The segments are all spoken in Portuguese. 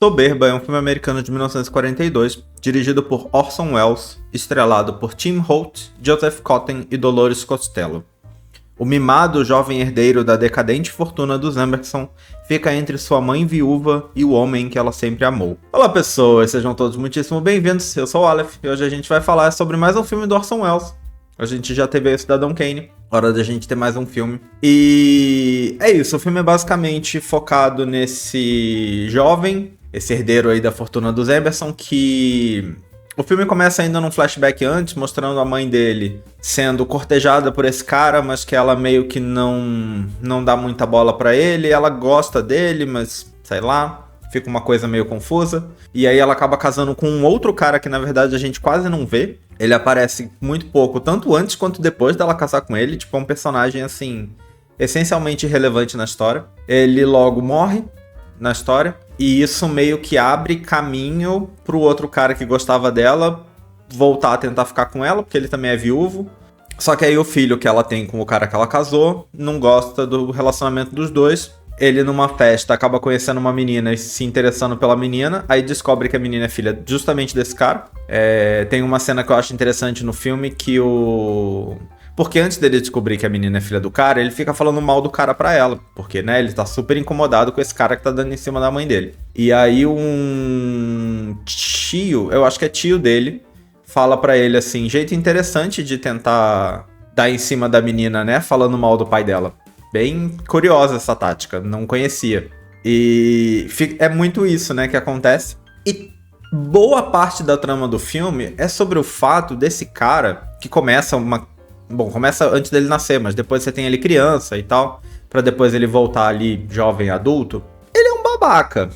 Soberba é um filme americano de 1942, dirigido por Orson Welles, estrelado por Tim Holt, Joseph Cotten e Dolores Costello. O mimado jovem herdeiro da decadente fortuna dos Amberson fica entre sua mãe viúva e o homem que ela sempre amou. Olá pessoas, sejam todos muitíssimo bem-vindos, eu sou o Aleph e hoje a gente vai falar sobre mais um filme do Orson Welles. A gente já teve o Cidadão Kane, hora da gente ter mais um filme. E é isso, o filme é basicamente focado nesse jovem, esse herdeiro aí da fortuna dos Amberson, que... O filme começa ainda num flashback antes, mostrando a mãe dele sendo cortejada por esse cara, mas que ela meio que não dá muita bola pra ele. Ela gosta dele, mas sei lá, fica uma coisa meio confusa. E aí ela acaba casando com um outro cara que na verdade a gente quase não vê. Ele aparece muito pouco, tanto antes quanto depois dela casar com ele. Tipo, é um personagem assim, essencialmente irrelevante na história. Ele logo morre na história. E isso meio que abre caminho pro outro cara que gostava dela voltar a tentar ficar com ela, porque ele também é viúvo. Só que aí o filho que ela tem com o cara que ela casou não gosta do relacionamento dos dois. Ele numa festa acaba conhecendo uma menina e se interessando pela menina. Aí descobre que a menina é filha justamente desse cara. Tem uma cena que eu acho interessante no filme que o... Porque antes dele descobrir que a menina é filha do cara, ele fica falando mal do cara pra ela. Porque, né, ele tá super incomodado com esse cara que tá dando em cima da mãe dele. E aí um tio, eu acho que é tio dele, fala pra ele assim, jeito interessante de tentar dar em cima da menina, né, falando mal do pai dela. Bem curiosa essa tática, não conhecia. E é muito isso, né, que acontece. E boa parte da trama do filme é sobre o fato desse cara que começa antes dele nascer, mas depois você tem ele criança e tal, pra depois ele voltar ali jovem adulto. Ele é um babaca.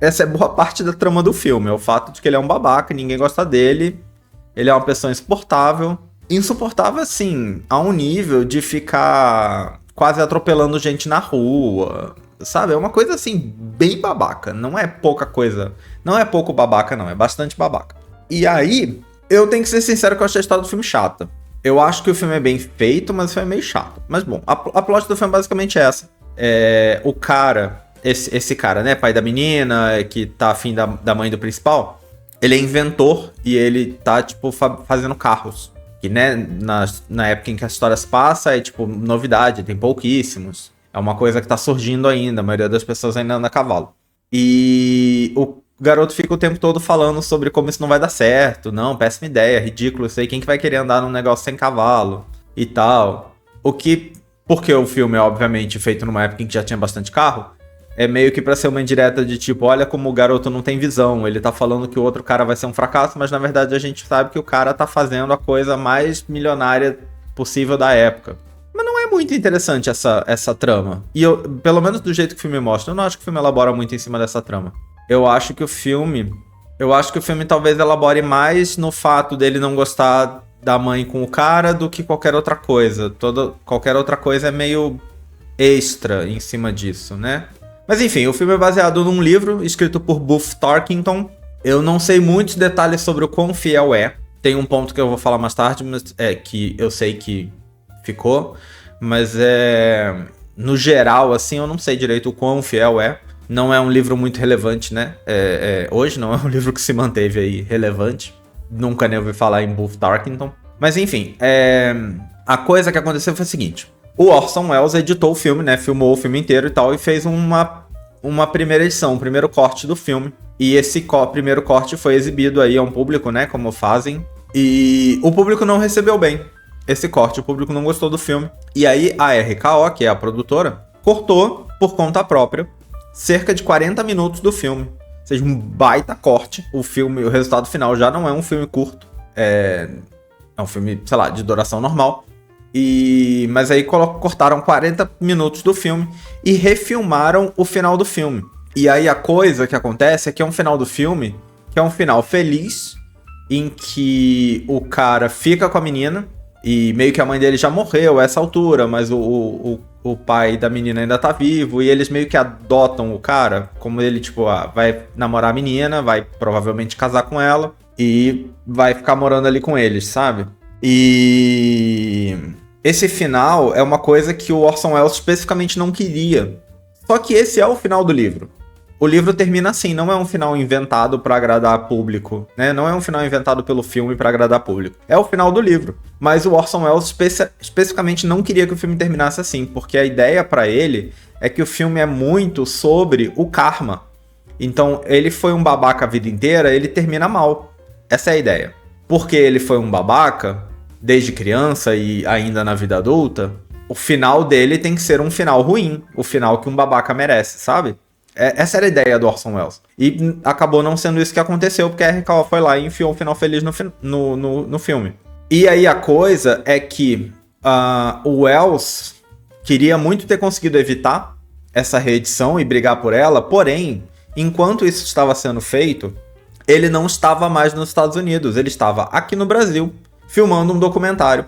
Essa é boa parte da trama do filme, é o fato de que ele é um babaca, ninguém gosta dele, ele é uma pessoa insuportável. Insuportável, assim, a um nível de ficar quase atropelando gente na rua, sabe? É uma coisa, assim, bem babaca, não é pouca coisa, não é pouco babaca não, é bastante babaca. E aí, eu tenho que ser sincero que eu achei a história do filme chata. Eu acho que o filme é bem feito, mas o filme é meio chato. Mas bom, a plot do filme é basicamente essa. O cara, esse cara, né, pai da menina, que tá afim da mãe do principal, ele é inventor e ele tá, tipo, fazendo carros. Que, né, na época em que a história se passa, é, tipo, novidade, tem pouquíssimos. É uma coisa que tá surgindo ainda, a maioria das pessoas ainda anda a cavalo. E o garoto fica o tempo todo falando sobre como isso não vai dar certo. Não, péssima ideia, ridículo, isso aí. Quem que vai querer andar num negócio sem cavalo e tal? Porque o filme é obviamente feito numa época em que já tinha bastante carro, é meio que pra ser uma indireta de tipo, olha como o garoto não tem visão. Ele tá falando que o outro cara vai ser um fracasso, mas na verdade a gente sabe que o cara tá fazendo a coisa mais milionária possível da época. Mas não é muito interessante essa trama. E pelo menos do jeito que o filme mostra, eu não acho que o filme elabora muito em cima dessa trama. Eu acho que o filme talvez elabore mais no fato dele não gostar da mãe com o cara do que qualquer outra coisa. Qualquer outra coisa é meio extra em cima disso, né? Mas enfim, o filme é baseado num livro escrito por Booth Tarkington. Eu não sei muitos detalhes sobre o quão fiel é. Tem um ponto que eu vou falar mais tarde, mas que eu sei que ficou. Mas no geral, assim, eu não sei direito o quão fiel é. Não é um livro muito relevante, né? Hoje não é um livro que se manteve aí relevante. Nunca nem ouvi falar em Booth Tarkington. Mas enfim, a coisa que aconteceu foi a seguinte. O Orson Welles editou o filme, né? Filmou o filme inteiro e tal. E fez uma primeira edição, um primeiro corte do filme. E esse primeiro corte foi exibido aí a um público, né? Como fazem. E o público não recebeu bem esse corte. O público não gostou do filme. E aí a RKO, que é a produtora, cortou por conta própria cerca de 40 minutos do filme. Ou seja, um baita corte. O resultado final já não é um filme curto. É um filme, sei lá, de duração normal. Mas aí cortaram 40 minutos do filme e refilmaram o final do filme. E aí a coisa que acontece é que é um final do filme que é um final feliz, em que o cara fica com a menina e meio que a mãe dele já morreu a essa altura, mas o pai da menina ainda tá vivo, e eles meio que adotam o cara, como ele, tipo, vai namorar a menina, vai provavelmente casar com ela, e vai ficar morando ali com eles, sabe? E esse final é uma coisa que o Orson Welles especificamente não queria. Só que esse é o final do livro. O livro termina assim, não é um final inventado pra agradar público, né? Não é um final inventado pelo filme pra agradar público. É o final do livro. Mas o Orson Welles especificamente não queria que o filme terminasse assim, porque a ideia pra ele é que o filme é muito sobre o karma. Então, ele foi um babaca a vida inteira, ele termina mal. Essa é a ideia. Porque ele foi um babaca, desde criança e ainda na vida adulta, o final dele tem que ser um final ruim. O final que um babaca merece, sabe? Essa era a ideia do Orson Welles. E acabou não sendo isso que aconteceu, porque a Henry Cavill foi lá e enfiou um final feliz no filme. E aí a coisa é que o Welles queria muito ter conseguido evitar essa reedição e brigar por ela, porém, enquanto isso estava sendo feito, ele não estava mais nos Estados Unidos, ele estava aqui no Brasil, filmando um documentário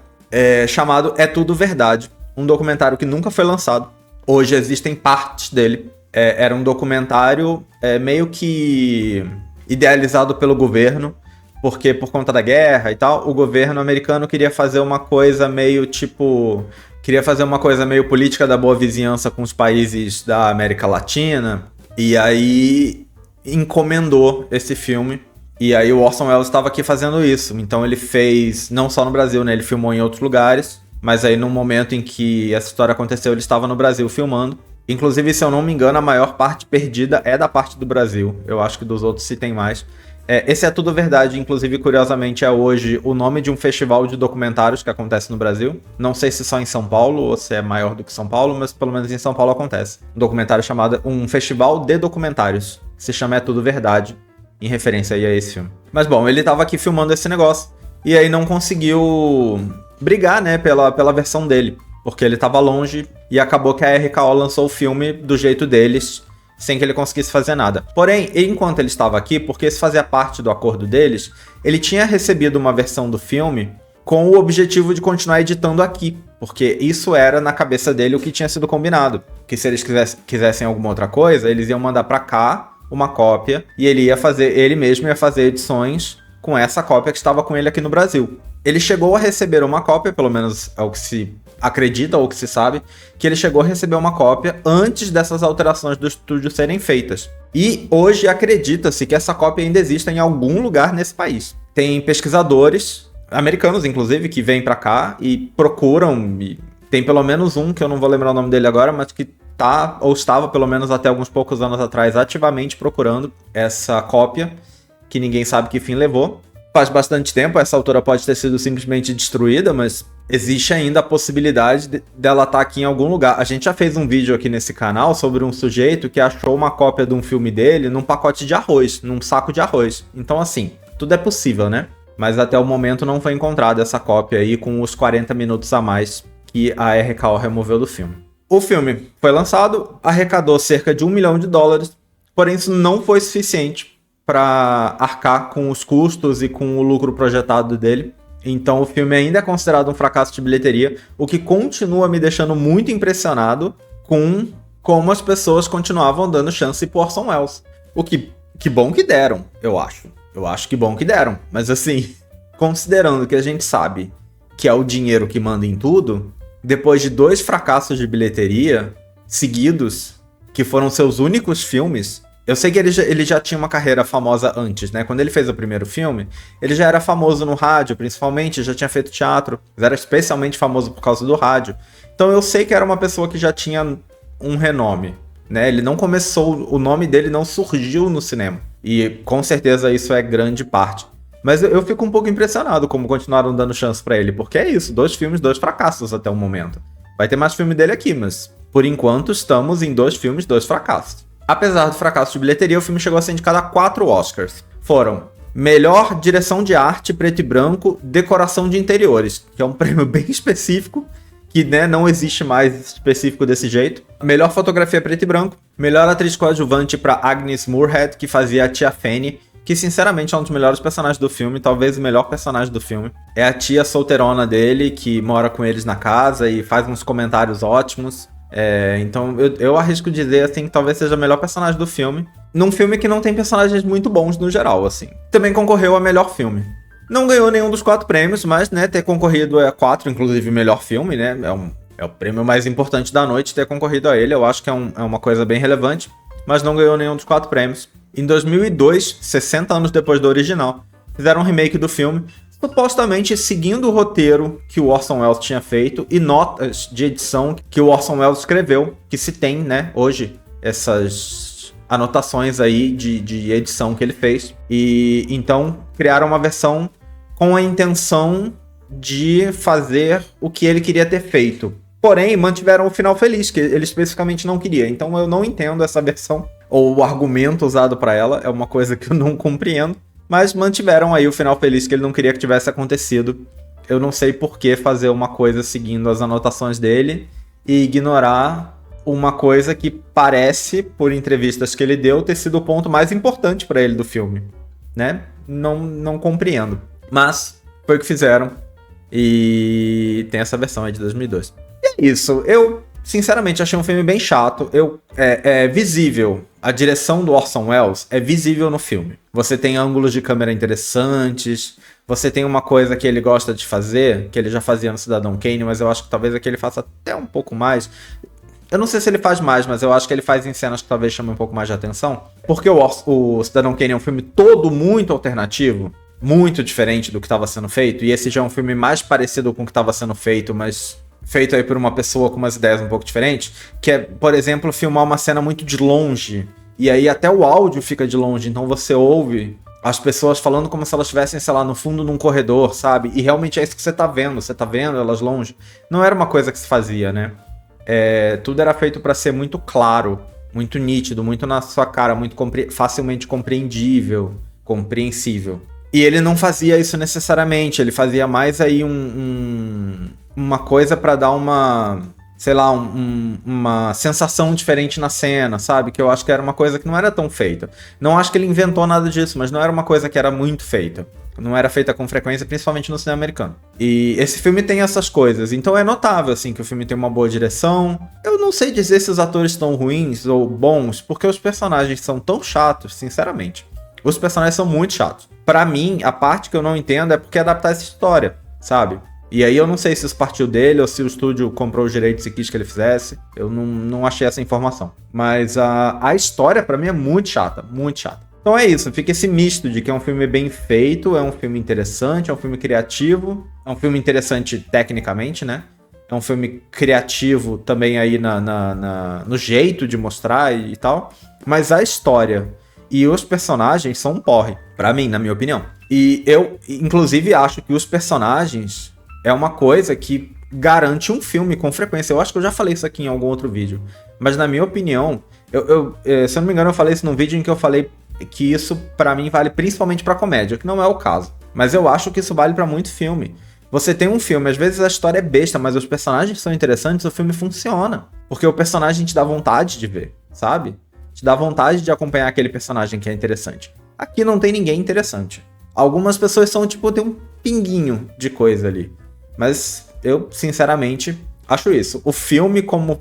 chamado É Tudo Verdade. Um documentário que nunca foi lançado. Hoje existem partes dele. Era um documentário meio que idealizado pelo governo, porque por conta da guerra e tal, o governo americano queria fazer uma coisa meio tipo... Queria fazer uma coisa meio política da boa vizinhança com os países da América Latina. E aí encomendou esse filme. E aí o Orson Welles estava aqui fazendo isso. Então ele fez, não só no Brasil, né? Ele filmou em outros lugares. Mas aí no momento em que essa história aconteceu, ele estava no Brasil filmando. Inclusive, se eu não me engano, a maior parte perdida é da parte do Brasil. Eu acho que dos outros se tem mais. Esse É Tudo Verdade, inclusive, curiosamente, é hoje o nome de um festival de documentários que acontece no Brasil. Não sei se só em São Paulo ou se é maior do que São Paulo, mas pelo menos em São Paulo acontece. Um documentário chamado... Um festival de documentários, que se chama É Tudo Verdade, em referência aí a esse filme. Mas bom, ele tava aqui filmando esse negócio, e aí não conseguiu brigar, né, pela versão dele, porque ele tava longe, e acabou que a RKO lançou o filme do jeito deles, sem que ele conseguisse fazer nada. Porém, enquanto ele estava aqui, porque isso fazia parte do acordo deles, ele tinha recebido uma versão do filme com o objetivo de continuar editando aqui, porque isso era na cabeça dele o que tinha sido combinado, que se eles quisessem alguma outra coisa, eles iam mandar pra cá uma cópia, e ele mesmo ia fazer edições com essa cópia que estava com ele aqui no Brasil. Ele chegou a receber uma cópia, pelo menos é o que se acredita ou que se sabe, que ele chegou a receber uma cópia antes dessas alterações do estúdio serem feitas. E hoje acredita-se que essa cópia ainda exista em algum lugar nesse país. Tem pesquisadores, americanos inclusive, que vêm pra cá e procuram, e tem pelo menos um, que eu não vou lembrar o nome dele agora, mas que tá, ou estava pelo menos até alguns poucos anos atrás, ativamente procurando essa cópia, que ninguém sabe que fim levou. Faz bastante tempo, essa autora pode ter sido simplesmente destruída, mas existe ainda a possibilidade dela estar aqui em algum lugar. A gente já fez um vídeo aqui nesse canal sobre um sujeito que achou uma cópia de um filme dele num pacote de arroz, num saco de arroz. Então assim, tudo é possível, né? Mas até o momento não foi encontrada essa cópia aí com os 40 minutos a mais que a RKO removeu do filme. O filme foi lançado, arrecadou cerca de $1 milhão, porém isso não foi suficiente para arcar com os custos e com o lucro projetado dele. Então o filme ainda é considerado um fracasso de bilheteria, o que continua me deixando muito impressionado com como as pessoas continuavam dando chance pro Orson Welles. O que bom que deram, eu acho. Eu acho que bom que deram. Mas assim, considerando que a gente sabe que é o dinheiro que manda em tudo, depois de 2 fracassos de bilheteria seguidos, que foram seus únicos filmes... Eu sei que ele já tinha uma carreira famosa antes, né? Quando ele fez o primeiro filme, ele já era famoso no rádio, principalmente, já tinha feito teatro, mas era especialmente famoso por causa do rádio. Então eu sei que era uma pessoa que já tinha um renome, né? Ele não começou, o nome dele não surgiu no cinema. E com certeza isso é grande parte. Mas eu fico um pouco impressionado como continuaram dando chance pra ele, porque é isso, 2 filmes, 2 fracassos até o momento. Vai ter mais filme dele aqui, mas por enquanto estamos em 2 filmes, 2 fracassos. Apesar do fracasso de bilheteria, o filme chegou a ser indicado a 4 Oscars. Foram Melhor Direção de Arte, Preto e Branco, Decoração de Interiores, que é um prêmio bem específico, que né, não existe mais específico desse jeito. Melhor Fotografia Preto e Branco. Melhor Atriz Coadjuvante para Agnes Moorehead, que fazia a Tia Fanny, que sinceramente é um dos melhores personagens do filme, talvez o melhor personagem do filme. É a tia solteirona dele, que mora com eles na casa e faz uns comentários ótimos. Então eu arrisco dizer assim que talvez seja o melhor personagem do filme, num filme que não tem personagens muito bons no geral, assim. Também concorreu a melhor filme. Não ganhou nenhum dos 4 prêmios, mas né, ter concorrido a 4, inclusive melhor filme, né, é o prêmio mais importante da noite, ter concorrido a ele, eu acho que é uma coisa bem relevante. mas não ganhou nenhum dos 4 prêmios. Em 2002, 60 anos depois do original, fizeram um remake do filme, supostamente seguindo o roteiro que o Orson Welles tinha feito e notas de edição que o Orson Welles escreveu, que se tem, né, hoje, essas anotações aí de edição que ele fez. E então criaram uma versão com a intenção de fazer o que ele queria ter feito. Porém, mantiveram o final feliz, que ele especificamente não queria. Então eu não entendo essa versão, ou o argumento usado para ela, é uma coisa que eu não compreendo. Mas mantiveram aí o final feliz que ele não queria que tivesse acontecido. Eu não sei por que fazer uma coisa seguindo as anotações dele e ignorar uma coisa que parece, por entrevistas que ele deu, ter sido o ponto mais importante para ele do filme, né? Não compreendo. Mas foi o que fizeram e tem essa versão aí de 2002. E é isso. Eu, sinceramente, achei um filme bem chato. É visível. A direção do Orson Welles é visível no filme. Você tem ângulos de câmera interessantes. Você tem uma coisa que ele gosta de fazer, que ele já fazia no Cidadão Kane, mas eu acho que talvez aqui ele faça até um pouco mais. Eu não sei se ele faz mais, mas eu acho que ele faz em cenas que talvez chamem um pouco mais de atenção. Porque o Cidadão Kane é um filme todo muito alternativo, muito diferente do que estava sendo feito. E esse já é um filme mais parecido com o que estava sendo feito, mas feito aí por uma pessoa com umas ideias um pouco diferentes, que é, por exemplo, filmar uma cena muito de longe, e aí até o áudio fica de longe, então você ouve as pessoas falando como se elas estivessem, sei lá, no fundo de um corredor, sabe? E realmente é isso que você tá vendo elas longe. Não era uma coisa que se fazia, né? Tudo era feito para ser muito claro, muito nítido, muito na sua cara, muito facilmente compreendível, compreensível. E ele não fazia isso necessariamente, ele fazia mais aí uma coisa pra dar uma, sei lá, uma sensação diferente na cena, sabe? Que eu acho que era uma coisa que não era tão feita. Não acho que ele inventou nada disso, mas não era uma coisa que era muito feita. Não era feita com frequência, principalmente no cinema americano. E esse filme tem essas coisas, então é notável, assim, que o filme tem uma boa direção. Eu não sei dizer se os atores estão ruins ou bons, porque os personagens são tão chatos, sinceramente. Os personagens são muito chatos. Pra mim, a parte que eu não entendo é porque adaptar essa história, sabe? E aí eu não sei se isso partiu dele ou se o estúdio comprou os direitos e quis que ele fizesse. Eu não achei essa informação. Mas a história, pra mim, é muito chata, muito chata. Então é isso, fica esse misto de que é um filme bem feito, é um filme interessante, é um filme criativo, é um filme interessante tecnicamente, né? É um filme criativo também aí no jeito de mostrar e tal. Mas a história e os personagens são um porre, pra mim, na minha opinião. E eu, inclusive, acho que os personagens é uma coisa que garante um filme com frequência. Eu acho que eu já falei isso aqui em algum outro vídeo. Mas, na minha opinião, se eu não me engano, eu falei isso num vídeo em que eu falei que isso, pra mim, vale principalmente pra comédia, que não é o caso. Mas eu acho que isso vale pra muito filme. Você tem um filme, às vezes a história é besta, mas os personagens são interessantes, o filme funciona. Porque o personagem te dá vontade de ver, sabe? Te dá vontade de acompanhar aquele personagem que é interessante. Aqui não tem ninguém interessante. Algumas pessoas são, tipo, tem um pinguinho de coisa ali. Mas eu, sinceramente, acho isso. O filme como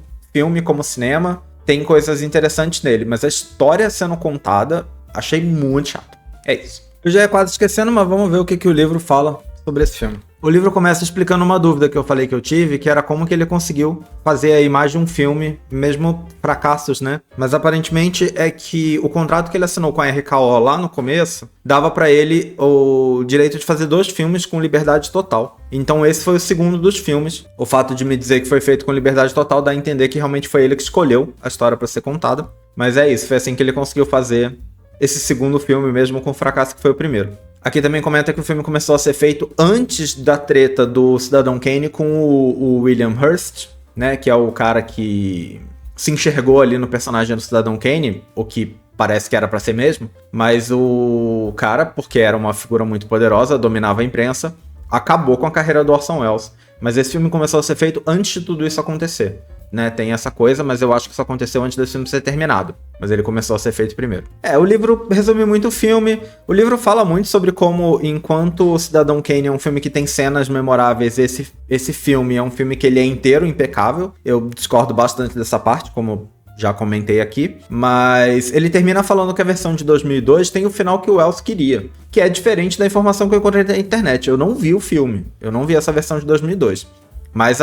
cinema, tem coisas interessantes nele, mas a história sendo contada, achei muito chato. É isso. Eu já ia quase esquecendo, mas vamos ver o que o livro fala sobre esse filme. O livro começa explicando uma dúvida que eu falei que eu tive, que era como que ele conseguiu fazer aí mais de um filme, mesmo fracassos, né? Mas aparentemente é que o contrato que ele assinou com a RKO lá no começo dava pra ele o direito de fazer 2 filmes com liberdade total. Então esse foi o segundo dos filmes. O fato de me dizer que foi feito com liberdade total dá a entender que realmente foi ele que escolheu a história pra ser contada. Mas é isso, foi assim que ele conseguiu fazer esse segundo filme, mesmo com o fracasso que foi o primeiro. Aqui também comenta que o filme começou a ser feito antes da treta do Cidadão Kane com o William Hurst, né? Que é o cara que se enxergou ali no personagem do Cidadão Kane, o que parece que era pra ser mesmo. Mas o cara, porque era uma figura muito poderosa, dominava a imprensa, acabou com a carreira do Orson Welles. Mas esse filme começou a ser feito antes de tudo isso acontecer. Né, tem essa coisa, mas eu acho que isso aconteceu antes desse filme ser terminado. Mas ele começou a ser feito primeiro. O livro resume muito o filme. O livro fala muito sobre como, enquanto o Cidadão Kane é um filme que tem cenas memoráveis, esse filme é um filme que ele é inteiro impecável. Eu discordo bastante dessa parte, como já comentei aqui. Mas ele termina falando que a versão de 2002 tem o final que o Welles queria, que é diferente da informação que eu encontrei na internet. Eu não vi o filme. Eu não vi essa versão de 2002. Mas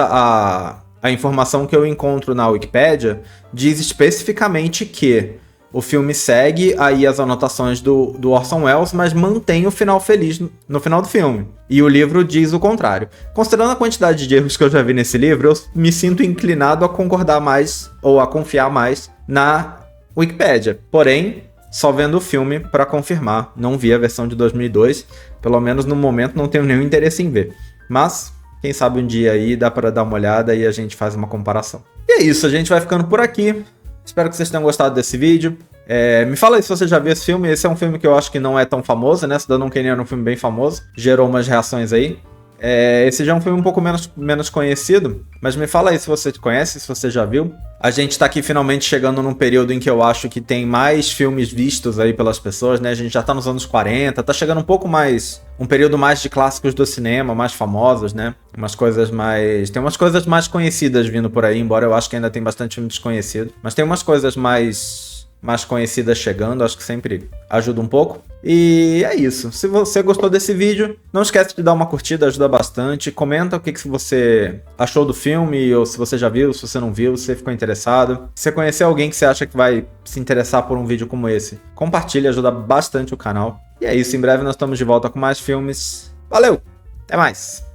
a informação que eu encontro na Wikipédia diz especificamente que O filme segue aí as anotações do Orson Welles, mas mantém o final feliz no final do filme. E o livro diz o contrário. Considerando a quantidade de erros que eu já vi nesse livro, eu me sinto inclinado a concordar mais ou a confiar mais na Wikipédia. Porém, só vendo o filme para confirmar. Não vi a versão de 2002. Pelo menos no momento não tenho nenhum interesse em ver. Mas, quem sabe um dia aí dá para dar uma olhada e a gente faz uma comparação. E é isso, a gente vai ficando por aqui. Espero que vocês tenham gostado desse vídeo. Me fala aí se você já viu esse filme. Esse é um filme que eu acho que não é tão famoso, né? Cidadão Kane era um filme bem famoso. Gerou umas reações aí. Esse já é um filme um pouco menos conhecido. Mas me fala aí se você conhece, se você já viu. A gente tá aqui finalmente chegando num período em que eu acho que tem mais filmes vistos aí pelas pessoas, né? A gente já tá nos anos 40, tá chegando um pouco mais... Um período mais de clássicos do cinema, mais famosos, né? Tem umas coisas mais conhecidas vindo por aí, embora eu acho que ainda tem bastante filme desconhecido. Mas tem umas coisas mais conhecidas chegando, acho que sempre ajuda um pouco. E é isso. Se você gostou desse vídeo, não esquece de dar uma curtida, ajuda bastante. Comenta o que você achou do filme, ou se você já viu, se você não viu, se você ficou interessado. Se você conhecer alguém que você acha que vai se interessar por um vídeo como esse, compartilha, ajuda bastante o canal. E é isso, em breve nós estamos de volta com mais filmes. Valeu, até mais!